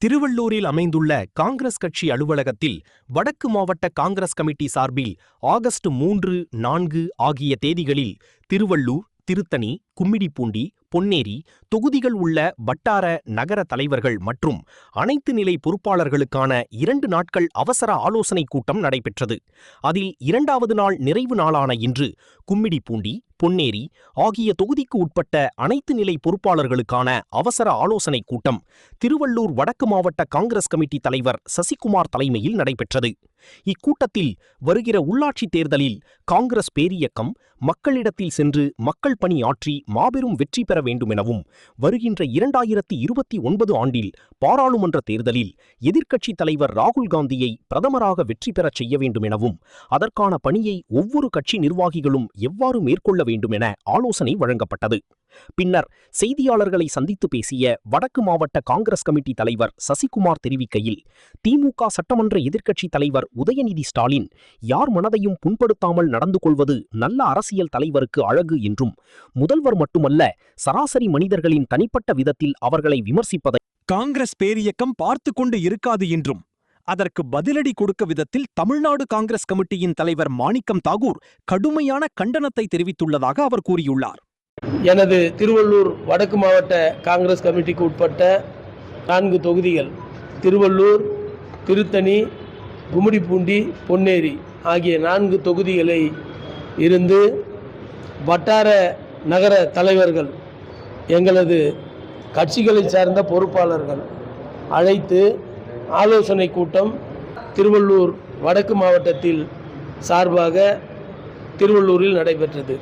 திருவள்ளூரில் அமைந்துள்ள காங்கிரஸ் கட்சி அலுவலகத்தில் வடக்கு மாவட்ட காங்கிரஸ் கமிட்டி சார்பில் ஆகஸ்ட் 3, 4 ஆகிய தேதிகளில் திருவள்ளூர், திருத்தணி, கும்மிடிப்பூண்டி, பொன்னேரி தொகுதிகள் உள்ள வட்டார நகர தலைவர்கள் மற்றும் அனைத்து நிலை பொறுப்பாளர்களுக்கான 2 நாட்கள் அவசர ஆலோசனைக் கூட்டம் நடைபெற்றது. அதில் 2வது நாள் நிறைவு நாளான இன்று கும்மிடிப்பூண்டி, பொன்னேரி ஆகிய தொகுதிக்கு உட்பட்ட அனைத்து நிலை பொறுப்பாளர்களுக்கான அவசர ஆலோசனைக் கூட்டம் திருவள்ளூர் வடக்கு மாவட்ட காங்கிரஸ் கமிட்டி தலைவர் சசிகுமார் தலைமையில் நடைபெற்றது. இக்கூட்டத்தில் வருகிற உள்ளாட்சித் தேர்தலில் காங்கிரஸ் பேரியக்கம் மக்களிடத்தில் சென்று மக்கள் பணி ஆற்றி மாபெரும் வெற்றி பெற வேண்டுமெனவும், வருகின்ற 2029 ஆண்டில் பாராளுமன்ற தேர்தலில் எதிர்க்கட்சித் தலைவர் ராகுல் காந்தியை பிரதமராக வெற்றி பெறச் செய்ய வேண்டுமெனவும், அதற்கான பணியை ஒவ்வொரு கட்சி நிர்வாகிகளும் எவ்வாறு மேற்கொள்ள வேண்டுமென ஆலோசனை வழங்கப்பட்டது. பின்னர் செய்தியாளர்களை சந்தித்து பேசிய வடக்கு மாவட்ட காங்கிரஸ் கமிட்டி தலைவர் சசிகுமார் தெரிவிக்கையில், திமுக சட்டமன்ற எதிர்க்கட்சித் தலைவர் உதயநிதி ஸ்டாலின் யார் மனதையும் புண்படுத்தாமல் நடந்து கொள்வது நல்ல அரசியல் தலைவருக்கு அழகு என்றும், முதல்வர் மட்டுமல்ல சராசரி மனிதர்களின் தனிப்பட்ட விதத்தில் அவர்களை விமர்சிப்பதை காங்கிரஸ் பேரியக்கம் பார்த்து கொண்டு இருக்காது என்றும், அதற்கு பதிலடி கொடுக்க விதத்தில் தமிழ்நாடு காங்கிரஸ் கமிட்டியின் தலைவர் மாணிக்கம் தாகூர் கடுமையான கண்டனத்தை தெரிவித்துள்ளதாக அவர் கூறியுள்ளார். எனது திருவள்ளூர் வடக்கு மாவட்ட காங்கிரஸ் கமிட்டிக்கு உட்பட்ட 4 தொகுதிகள் திருவள்ளூர், திருத்தணி, கும்மிடிப்பூண்டி, பொன்னேரி ஆகிய 4 தொகுதிகளை இருந்து வட்டார நகர தலைவர்கள், எங்களது கட்சிகளை சார்ந்த பொறுப்பாளர்கள் அழைத்து ஆலோசனை கூட்டம் திருவள்ளூர் வடக்கு மாவட்டத்தில் சார்பாக திருவள்ளூரில் நடைபெற்றது.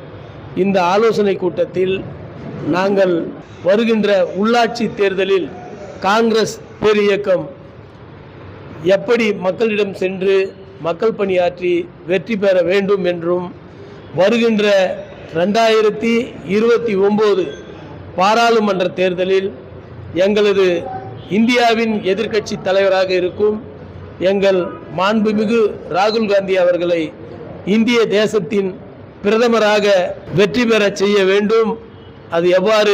இந்த ஆலோசனை கூட்டத்தில் நாங்கள் வருகின்ற உள்ளாட்சி தேர்தலில் காங்கிரஸ் பேரியக்கம் எப்படி மக்களிடம் சென்று மக்கள் பணியாற்றி வெற்றி பெற வேண்டும் என்றும், வருகின்ற 2029 பாராளுமன்ற தேர்தலில் எங்களது இந்தியாவின் எதிர்க்கட்சி தலைவராக இருக்கும் எங்கள் மாண்புமிகு ராகுல் காந்தி அவர்களை இந்திய தேசத்தின் பிரதமராக வெற்றி பெற செய்ய வேண்டும், அது எவ்வாறு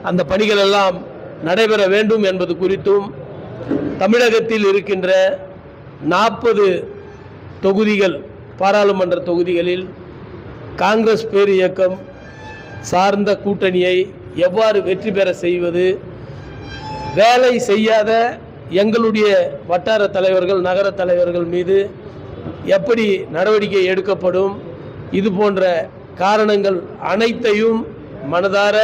அந்த பணிகள் எல்லாம் நடைபெற வேண்டும் என்பது குறித்தும், தமிழகத்தில் இருக்கின்ற 40 தொகுதிகள் பாராளுமன்ற தொகுதிகளில் காங்கிரஸ் பேரியக்கம் சார்ந்த கூட்டணியை எவ்வாறு வெற்றி பெற செய்வது, வேலை செய்யாத எங்களுடைய வட்டார தலைவர்கள், நகர தலைவர்கள் மீது எப்படி நடவடிக்கை எடுக்கப்படும், இது போன்ற காரணங்கள் அனைத்தையும் மனதார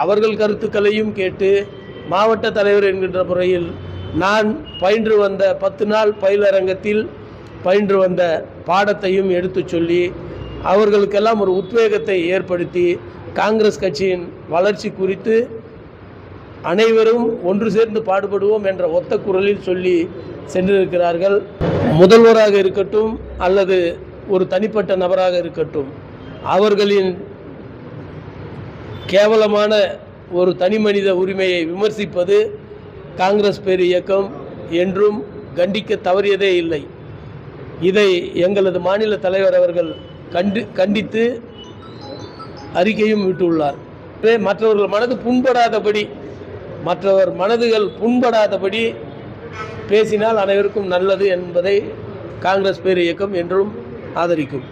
அவர்கள் கருத்துக்களையும் கேட்டு, மாவட்ட தலைவர் என்கின்ற முறையில் நான் பயின்று வந்த 10 நாள் பயிலரங்கத்தில் பயின்று வந்த பாடத்தையும் எடுத்து சொல்லி அவர்களுக்கெல்லாம் ஒரு உத்வேகத்தை ஏற்படுத்தி காங்கிரஸ் கட்சியின் வளர்ச்சி குறித்து அனைவரும் ஒன்று சேர்ந்து பாடுபடுவோம் என்ற ஒத்த குரலில் சொல்லி சென்றிருக்கிறார்கள். முதல்வராக இருக்கட்டும் அல்லது ஒரு தனிப்பட்ட நபராக இருக்கட்டும், அவர்களின் கேவலமான ஒரு தனி மனித உரிமையை விமர்சிப்பது காங்கிரஸ் பேரியக்கம் என்றும் கண்டிக்க தவறியதே இல்லை. இதை எங்களது மாநில தலைவர் அவர்கள் கண்டித்து அறிக்கையும் விட்டுள்ளார். மற்றவர்கள் மற்றவர் மனதுகள் புண்படாதபடி பேசினால் அனைவருக்கும் நல்லது என்பதை காங்கிரஸ் பேரியக்கம் என்றும் ஆதரிக்கும்.